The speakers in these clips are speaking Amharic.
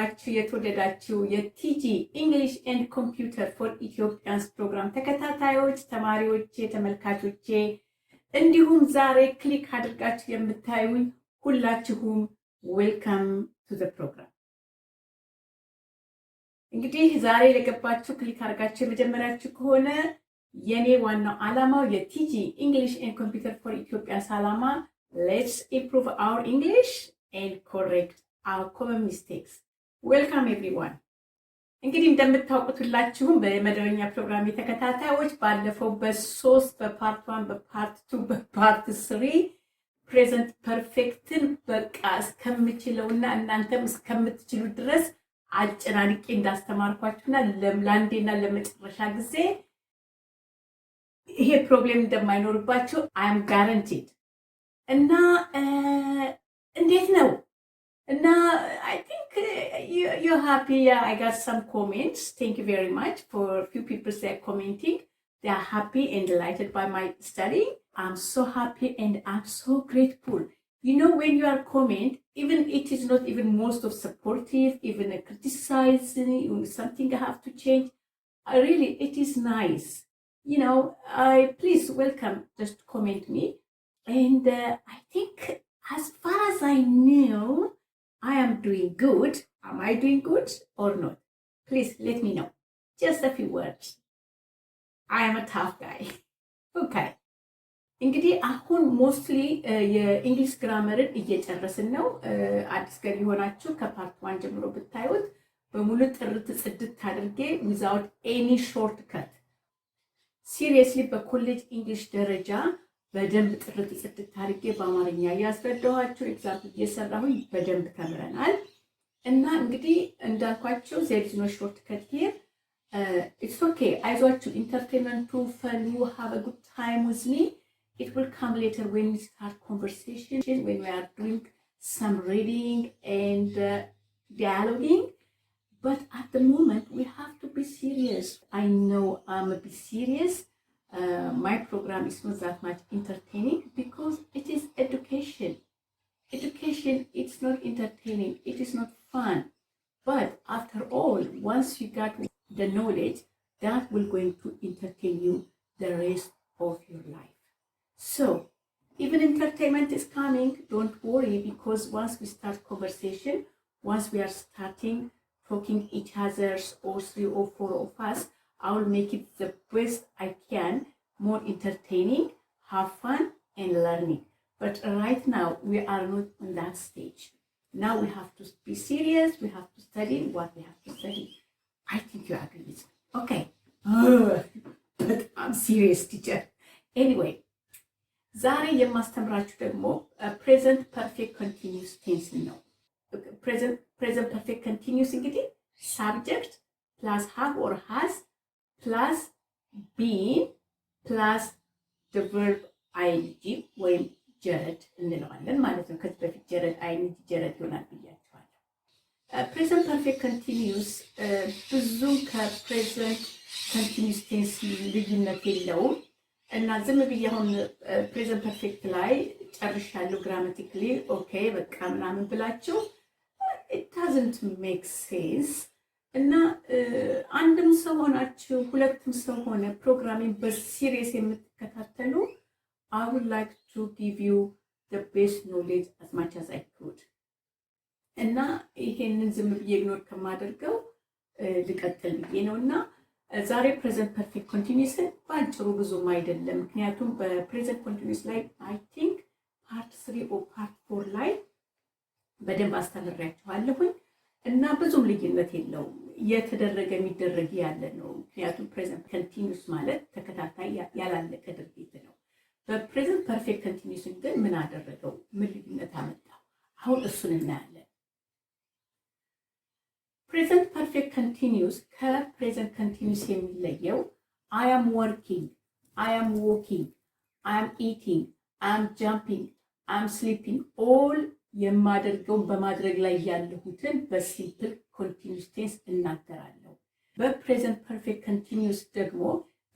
የተከበራችሁ የተወደዳችሁ የቲጂ ኢንግሊሽ ኤንድ ኮምፒውተር ፎር ኢትዮጵያንስ ፕሮግራም ተከታታዮች ተማሪዎቼ ተመልካቾቼ እንዲሁም ዛሬ ክሊክ አድርጋችሁ የምታዩኝ ሁላችሁም ዌልካም ቱ ዘ ፕሮግራም። እንግዲህ ዛሬ ለገባችሁ ክሊክ አድርጋችሁ የመጀመሪያችሁ ከሆነ የኔ ዋናው ዓላማው የቲጂ ኢንግሊሽ ኤንድ ኮምፒውተር ፎር ኢትዮጵያንስ ዓላማ ሌትስ ኢምፕሩቭ አወር ኢንግሊሽ ኤንድ ኮሬክት our common mistakes. Welcome everyone. እንግዲህ እንደምታውቁት ሁላችሁም በመደበኛ ፕሮግራም የተከታታዮች ባለፈው በ3 በፓርት 1 በፓርት 2 በፓርት 3 ፕሬዘንት ፐርፌክትን በቃ እስከምችለውና እናንተም እስከምትችሉ ድረስ አጨናንቄ እንዳስተማርኳችሁና ለአንዴና ለመጨረሻ ጊዜ ይሄ ፕሮብሌም እንደማይኖርባችሁ I am guaranteed. እና እንዴት ነው? Now, I think you're happy. I got some comments. Thank you very much for a few people that are commenting. They are happy and delighted by my study. I'm so happy and I'm so grateful. You know, when you are comment, even it is not even most of supportive, even a criticizing, something I have to change. Really, it is nice. You know, please welcome, just comment me. And I think as far as I know, I am doing good. Am I doing good or not? Please let me know. Just a few words. I am a tough guy. Okay. እንግዲህ አሁን ሞስትሊ የእንግሊሽ ግራመርን እየጨረስን ነው። አዲስ ገር የሆናችሁ ከፓርት 1 ጀምሮ ብታዩት በሙሉ ጥርት ጽድት አድርጌ without any shortcut. Seriously በኮሌጅ እንግሊሽ ደረጃ በደንብ ጥርት ጽድት አድርጌ በአማርኛ ያስረዳኋችሁ ኤግዛምፕል እየሰራሁኝ በደንብ ተምረናል። እና እንግዲህ እንዳልኳችሁ there is no shortcut here. It's okay. አይዟችሁ ኢንተርቴይንመንቱ ፈኑ have a good time with me. It will come later when we start conversation, when we are doing some reading and dialoguing. But at the moment we have to be serious. I know I'm a bit serious. My program is not that much entertaining because it is education. Education, it's not entertaining, it is not fun. But after all, once you got the knowledge, that will going to entertain you the rest of your life. So, even entertainment is coming, don't worry, because once we start conversation, once we are starting talking each other's or 3 or 4 of us, I will make it the best I can, more entertaining, have fun, and learning. But right now, we are not on that stage. Now we have to be serious. We have to study what we have to study. I think you agree with me. Okay. But I'm serious, teacher. Anyway, ዛሬ የማስተምራችሁ ደግሞ present perfect continuous tense ነው። Present perfect continuous እንግዲህ subject plus have or has plus being plus the verb ing ወይም ጀረድ እንለዋለን ማለት ነው። ከዚህ በፊት ጀረድ ing ጀረድ ይሆናል ብያችኋለሁ። present perfect continuous ብዙ ከpresent continuous tense ልዩነት የለውም እና ዝም ብዬ አሁን present perfect ላይ ጨርሻለሁ grammatically okay በቃ ምናምን ብላችሁ it doesn't make sense. እና አንድም ሰው ሆናችሁ ሁለትም ሰው ሆነ ፕሮግራሚንግ በሲሪየስ የምትከታተሉ I would like to give you the best knowledge as much as I could. እና ይሄንን ዝም ብዬ ኢግኖር ከማደርገው ልቀጥል ብዬ ነውና ዛሬ present perfect continuous ባጭሩ ብዙም አይደለም ምክንያቱም በpresent continuous ላይ I think part 3 or part 4 ላይ በደንብ አስተምራችኋለሁኝ እና ብዙም ልዩነት የለውም የተደረገ የሚደረግ ያለ ነው ምክንያቱም present continuous ማለት ተከታታይ ያላለቀ ድርጊት ነው በpresent perfect continuous ግን ምን አደረገው ምን ልዩነት አመጣው አሁን እሱን እናያለን present perfect continuous ከpresent continuous የሚለየው I am working I am walking I am eating I am jumping I am sleeping all የማደርገው በማድረግ ላይ ያለሁትን በሲምፕል ኮንቲኒዩስ ቴንስ እናገራለሁ በፕሬዘንት ፐርፌክት ኮንቲኒዩስ ደግሞ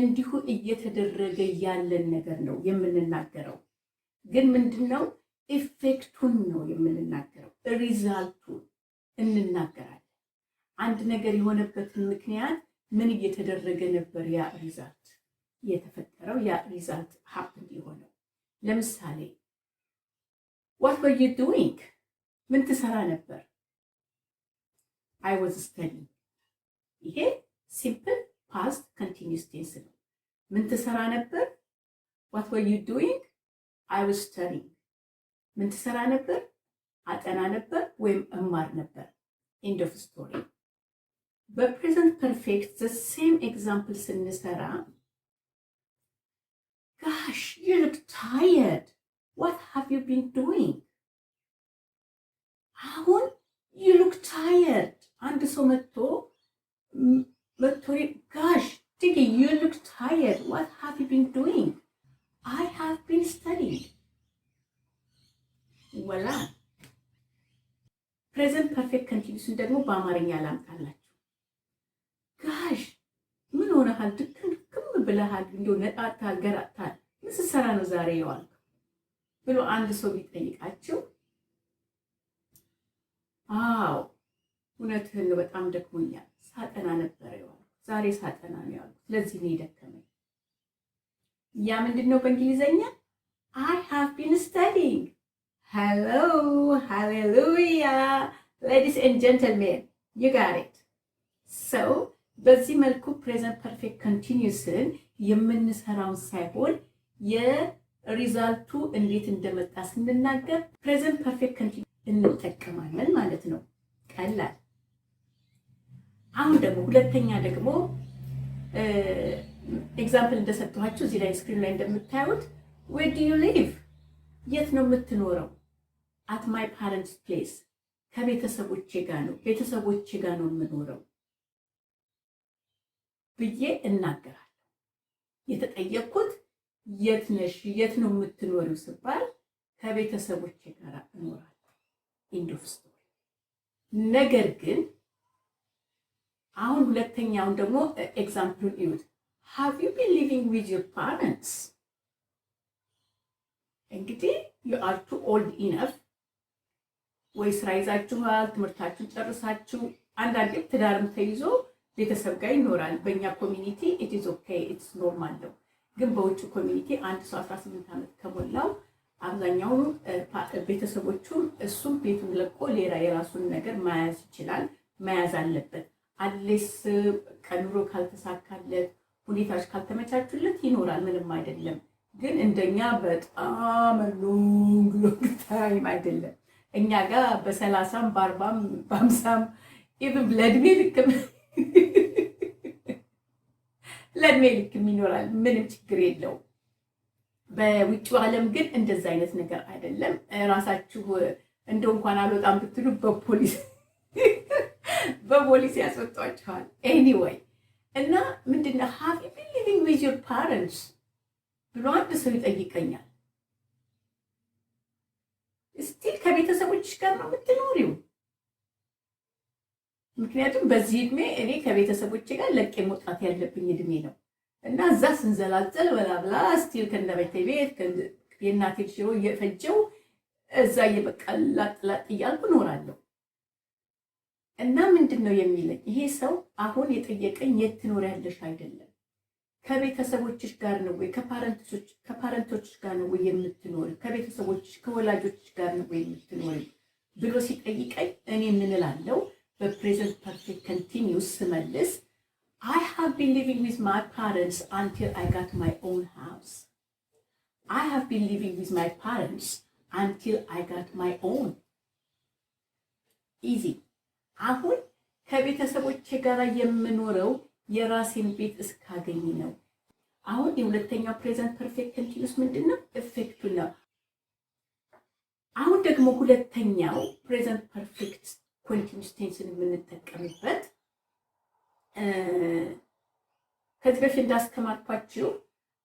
እንዲሁ እየተደረገ ያለን ነገር ነው የምንናገረው ግን ምንድነው ኢፌክቱን ነው የምንናገረው ሪዛልቱን እንናገራለን አንድ ነገር የሆነበትን ምክንያት ምን እየተደረገ ነበር ያ ሪዛልት የተፈጠረው ያ ሪዛልት ሀፕን የሆነው። ለምሳሌ what were you doing? ምን ትሰራ ነበር? I was studying። ይሄ simple past continuous tense ነው። ምን ትሰራ ነበር? what were you doing? I was studying። ምን ትሰራ ነበር? አጠና ነበር ወይም እማር ነበር። end of story። በፕሬዘንት ፐርፌክት the same example ስንሰራ gosh you look tired, what have you been doing? አሁን you look tired አንድ ሰው መጥቶ gosh Diggy, you look tired, what have you been doing? I have been studying። ወላ ፕሬዘንት ፐርፌክት ኮንቲኒዩስን ደግሞ በአማርኛ ላምጣላችሁ። ጋሽ ምን ሆነሃል? ድክም ብለሃል፣ እንደው ነጣታል፣ ገራታል፣ ምን ስትሰራ ነው ዛሬ የዋልክ ብሎ አንድ ሰው ቢጠይቃችሁ፣ አዎ እውነትህን ነው፣ በጣም ደክሞኛል፣ ሳጠና ነበር የዋልኩት፣ ዛሬ ሳጠና ነው የዋልኩት፣ ስለዚህ ነው የደከመኝ። ያ ምንድን ነው በእንግሊዘኛ? I have been studying። Hello, hallelujah, ladies and gentlemen, you got it. So, በዚህ መልኩ ፕሬዘንት ፐርፌክት ኮንቲኒዩስን የምንሰራውን ሳይሆን የሪዛልቱ እንዴት እንደመጣ ስንናገር ፕሬዘንት ፐርፌክት ኮንቲኒዩስ እንጠቀማለን ማለት ነው። ቀላል። አሁን ደግሞ ሁለተኛ ደግሞ ኤግዛምፕል እንደሰጠኋችሁ እዚህ ላይ ስክሪን ላይ እንደምታዩት where do you live? የት ነው የምትኖረው? at my parents place ከቤተሰቦቼ ጋር ነው፣ ቤተሰቦቼ ጋር ነው የምኖረው ብዬ እናገራለሁ። የተጠየቅኩት የት ነሽ፣ የት ነው የምትኖሪው ስባል ከቤተሰቦቼ ጋር እኖራለሁ። end of story። ነገር ግን አሁን ሁለተኛውን ደግሞ ኤግዛምፕሉን እዩት። have you been living with your parents? እንግዲህ you are too old enough ወይ ስራ ይዛችኋል፣ ትምህርታችሁን ጨርሳችሁ፣ አንዳንዴም ትዳርም ተይዞ ቤተሰብ ጋር ይኖራል። በእኛ ኮሚኒቲ it is okay, it's normal ነው። ግን በውጭ ኮሚኒቲ አንድ ሰው 18 ዓመት ከሞላው አብዛኛው ቤተሰቦቹም እሱም ቤቱን ለቆ ሌላ የራሱን ነገር መያዝ ይችላል፣ መያዝ አለበት። አሌስ ቀኑሮ ካልተሳካለት፣ ሁኔታዎች ካልተመቻቹለት ይኖራል፣ ምንም አይደለም። ግን እንደኛ በጣም ሎንግ ታይም አይደለም። እኛ ጋር በ30ም በ40ም በ50ም ኢቭን ለእድሜ ልክም ይኖራል። ምንም ችግር የለውም። በውጭ ዓለም ግን እንደዛ አይነት ነገር አይደለም። ራሳችሁ እንደው እንኳን አልወጣም ብትሉ በፖሊስ ያስወጣችኋል። ኤኒዌይ እና ምንድነው have you been living with your parents ብሎ አንድ ሰው ይጠይቀኛል። ስቲል ከቤተሰቦችሽ ጋር ነው የምትኖሪው? ምክንያቱም በዚህ እድሜ እኔ ከቤተሰቦቼ ጋር ለቄ መውጣት ያለብኝ እድሜ ነው እና እዛ ስንዘላዘል በላብላ ስቲል ከነቤቴ ቤት የእናቴ ሽሮ እየፈጀው እዛ እየበቀላጥላጥ እያልኩ እኖራለሁ። እና ምንድን ነው የሚለኝ ይሄ ሰው አሁን የጠየቀኝ የት ትኖሪያለሽ አይደለም፣ ከቤተሰቦችሽ ጋር ነው ወይ ከፓረንቶችሽ ጋር ነው ወይ የምትኖሪ፣ ከቤተሰቦችሽ ከወላጆችሽ ጋር ነው ወይ የምትኖሪ ብሎ ሲጠይቀኝ እኔ ምን እላለሁ? በፕሬዘንት ፐርፌክት ኮንቲኒዩስ ስመልስ I have been living with my parents until I got my own house. I have been living with my parents until I got my own. Easy. አሁን ከቤተሰቦቼ ጋር የምኖረው የራሴን ቤት እስካገኝ ነው። አሁን የሁለተኛው ፕሬዘንት ፐርፌክት ኮንቲኒዩስ ምንድነው? ኢፌክቱ ነው። አሁን ደግሞ ሁለተኛው ፕሬዘንት ፐርፌክት ኮንቲኒዩስ ቴንስን የምንጠቀምበት ከዚህ በፊት እንዳስከማርኳችሁ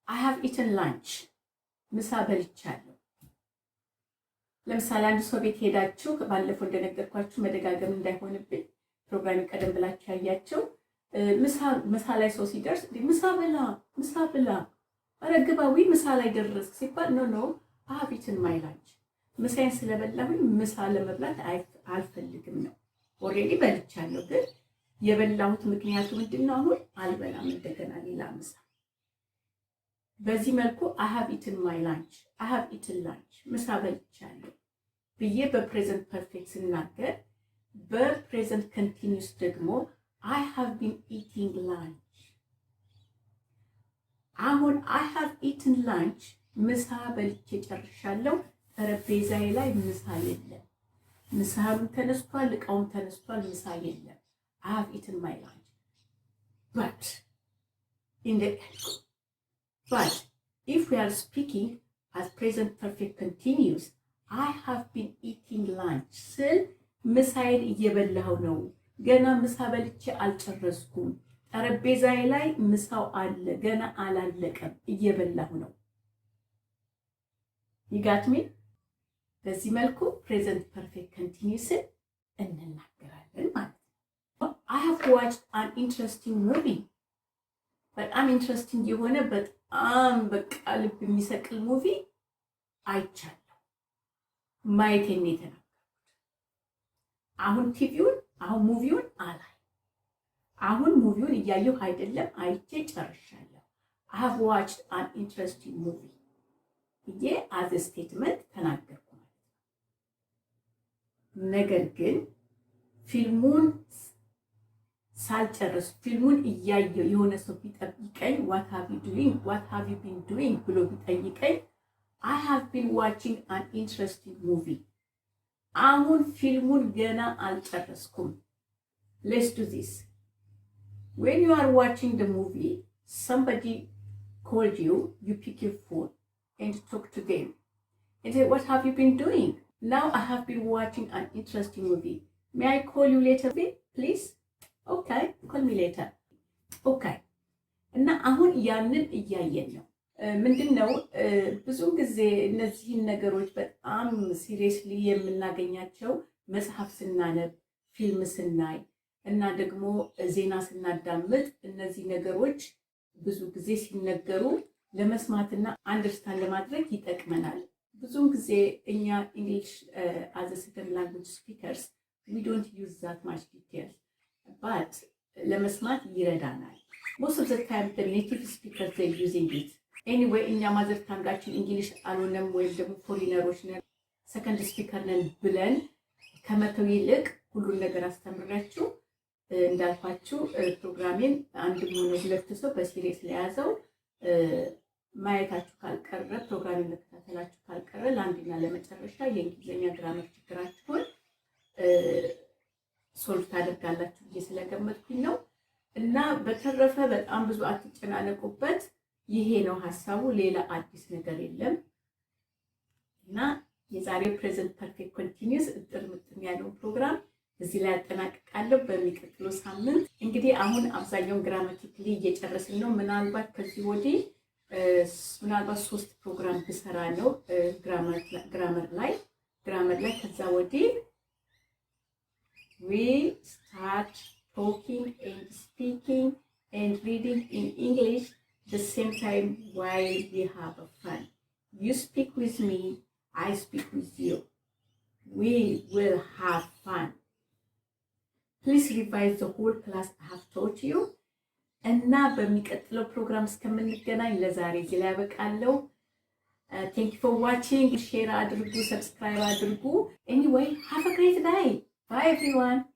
I have eaten lunch ምሳ በልቻለሁ። ለምሳሌ አንድ ሰው ቤት ሄዳችሁ ባለፈው እንደነገርኳችሁ መደጋገም እንዳይሆንብኝ ፕሮግራም ቀደም ብላችሁ ያያችሁ ምሳ ላይ ሰው ሲደርስ ምሳ ብላ ኧረ ግባዊ ምሳ ላይ ደረስ ሲባል ኖ I have eaten my lunch ምሳዬን ስለበላሁኝ ምሳ ለመብላት አልፈልግም ነው። ኦልሬዲ በልቻለሁ ግን የበላሁት ምክንያቱ ምንድነው? አሁን አልበላም እንደገና ሌላ ምሳ። በዚህ መልኩ I have eaten my lunch, I have eaten lunch ምሳ በልቻለሁ ብዬ በፕሬዘንት ፐርፌክት ስናገር፣ በፕሬዘንት ኮንቲኒዩስ ደግሞ I have been eating lunch። አሁን I have eaten lunch ምሳ በልቼ ጨርሻለሁ። ጠረጴዛዬ ላይ ምሳ የለም። ምሳም ተነስቷል፣ እቃውም ተነስቷል፣ ምሳ የለም። I have eaten my lunch. But if we are speaking as present perfect continuous, I have been eating lunch ስል ምሳዬን እየበላሁ ነው። ገና ምሳ በልቼ አልጨረስኩም። ጠረጴዛዬ ላይ ምሳው አለ፣ ገና አላለቀም፣ እየበላሁ ነው። You got me? በዚህ መልኩ present perfect continuous እንናገራለን ማለት ነው። I have watched an interesting movie. በጣም ኢንትረስቲንግ የሆነ በጣም በቃ ልብ የሚሰቅል ሙቪ አይቻለሁ። ማየቴን የተናገርኩት አሁን ሙቪውን አላይ። አሁን ሙቪውን እያየሁ አይደለም፣ አይቼ ጨርሻለሁ። I have watched an interesting movie ብዬ as a statement ተናገርኩ ማለት ነው። ነገር ግን ፊልሙን ሳልጨርስ ፊልሙን እያየሁ የሆነ ሰው ቢጠይቀኝ what have you been doing ብሎ ቢጠይቀኝ I have been watching an interesting movie። አሁን ፊልሙን ገና አልጨረስኩም። Let's do this. When you are watching the movie, somebody called you, you pick your phone and talk to them and say, what have you been doing? Now I have been watching an interesting movie. May I call you later, please? Okay, call me later. Okay. እና አሁን ያንን እያየን ነው። ምንድነው ብዙ ጊዜ እነዚህን ነገሮች በጣም ሲሪየስሊ የምናገኛቸው መጽሐፍ ስናነብ፣ ፊልም ስናይ እና ደግሞ ዜና ስናዳምጥ እነዚህ ነገሮች ብዙ ጊዜ ሲነገሩ ለመስማትና አንደርስታንድ ለማድረግ ይጠቅመናል። ብዙ ጊዜ እኛ እንግሊሽ as a second language speakers we don't use that much details, but ለመስማት ይረዳናል። most of the time the native speakers they're using it. Anyway, እኛ ማዘር ታንጋችን እንግሊሽ አልሆነም ወይም ደግሞ ፎሪነሮች ነን ሰከንድ ስፒከር ነን ብለን ከመተው ይልቅ ሁሉን ነገር አስተምራችሁ እንዳልኳችሁ ፕሮግራሜን አንድም ሆነ ሁለት ሰው በሲሪየስ ለያዘው ማየታችሁ ካልቀረ ፕሮግራሜን መከታተላችሁ ካልቀረ ለአንድና ለመጨረሻ የእንግሊዘኛ ግራመር ችግራችሁን ሶልቭ ታደርጋላችሁ ብዬ ስለገመትኩኝ ነው። እና በተረፈ በጣም ብዙ አትጨናነቁበት። ይሄ ነው ሐሳቡ፣ ሌላ አዲስ ነገር የለም። እና የዛሬው ፕሬዘንት ፐርፌክት ኮንቲኒዩስ እጥር ምጥን ያለው ፕሮግራም እዚህ ላይ አጠናቅቃለሁ። በሚቀጥለው ሳምንት እንግዲህ አሁን አብዛኛውን ግራማቲካሊ እየጨረስን ነው። ምናልባት ከዚህ ወዲህ ምናልባት 3 ፕሮግራም ብሰራ ነው ግራመር ላይ ከዛ ወዲህ we start talking and speaking and reading in English the same time while we have a fun. You speak with me, I speak with you. We will have fun. Please revise the whole class I have taught you. እና በሚቀጥለው ፕሮግራም እስከምንገናኝ ለዛሬ እዚህ ላይ ያበቃለሁ። Thank you for watching. Share አድርጉ፣ subscribe አድርጉ. Anyway, have a great day. Bye everyone.